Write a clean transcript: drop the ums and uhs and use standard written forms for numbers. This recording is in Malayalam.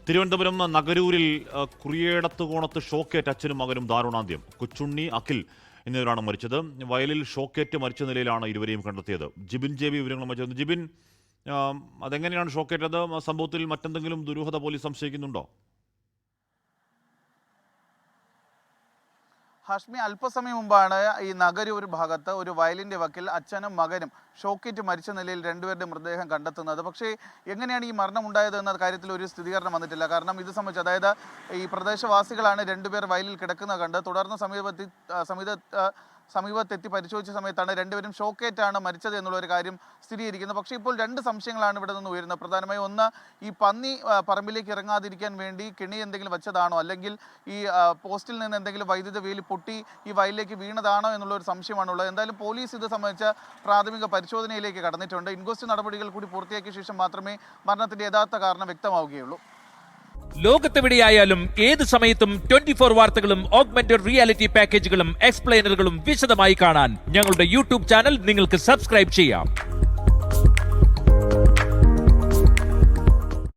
തിരുവനന്തപുരം നഗരൂരിൽ കുറിയേടത്തുകോണത്ത് ഷോക്കേറ്റ് അച്ഛനും മകനും ദാരുണാന്ത്യം. കൊച്ചുണ്ണി, അഖിൽ എന്നിവരാണ് മരിച്ചത്. വയലിൽ ഷോക്കേറ്റ് മരിച്ച നിലയിലാണ് ഇരുവരെയും കണ്ടെത്തിയത്. ജിബിൻ JB വിവരങ്ങൾ മരിച്ചത്. ജിബിൻ, അതെങ്ങനെയാണ് ഷോക്കേറ്റത്? സംഭവത്തിൽ മറ്റെന്തെങ്കിലും ദുരൂഹത പോലീസ് സംശയിക്കുന്നുണ്ടോ? ഹാഷ്മി, അല്പസമയം മുമ്പാണ് ഈ നഗരൂർ ഭാഗത്ത് ഒരു വയലിൻ്റെ വക്കിൽ അച്ഛനും മകനും ഷോക്കേറ്റ് മരിച്ച നിലയിൽ രണ്ടുപേരുടെ മൃതദേഹം കണ്ടെത്തുന്നത്. പക്ഷേ എങ്ങനെയാണ് ഈ മരണം ഉണ്ടായത് എന്ന കാര്യത്തിൽ ഒരു സ്ഥിരീകരണം വന്നിട്ടില്ല. കാരണം ഇത് സംബന്ധിച്ച്, അതായത് ഈ പ്രദേശവാസികളാണ് രണ്ടുപേർ വയലിൽ കിടക്കുന്നത് കണ്ട് തുടർന്ന് സമീപത്തെത്തി പരിശോധിച്ച സമയത്താണ് രണ്ടുപേരും ഷോക്കേറ്റാണ് മരിച്ചത് എന്നുള്ളൊരു കാര്യം സ്ഥിരീകരിക്കുന്നത്. പക്ഷേ ഇപ്പോൾ രണ്ട് സംശയങ്ങളാണ് ഇവിടെ നിന്ന് ഉയരുന്നത്. പ്രധാനമായും ഒന്ന്, ഈ പന്നി പറമ്പിലേക്ക് ഇറങ്ങാതിരിക്കാൻ വേണ്ടി കെണി എന്തെങ്കിലും വെച്ചതാണോ, അല്ലെങ്കിൽ ഈ പോസ്റ്റിൽ നിന്ന് എന്തെങ്കിലും വൈദ്യുത വേലി പൊട്ടി ഈ വയലിലേക്ക് വീണതാണോ എന്നുള്ളൊരു സംശയമാണുള്ളത്. എന്തായാലും പോലീസ് ഇത് സംബന്ധിച്ച പ്രാഥമിക പരിശോധനയിലേക്ക് കടന്നിട്ടുണ്ട്. ഇൻക്വസ്റ്റ് നടപടികൾ കൂടി പൂർത്തിയാക്കിയ ശേഷം മാത്രമേ മരണത്തിന്റെ യഥാർത്ഥ കാരണം വ്യക്തമാവുകയുള്ളൂ. ലോകത്തെവിടെയായാലും ഏത് സമയത്തും 24 വാർത്തകളും ഓഗ്മെന്റഡ് റിയാലിറ്റി പാക്കേജുകളും എക്സ്പ്ലെയിനറുകളും വിശദമായി കാണാൻ ഞങ്ങളുടെ യൂട്യൂബ് ചാനൽ നിങ്ങൾക്ക് സബ്സ്ക്രൈബ് ചെയ്യാം.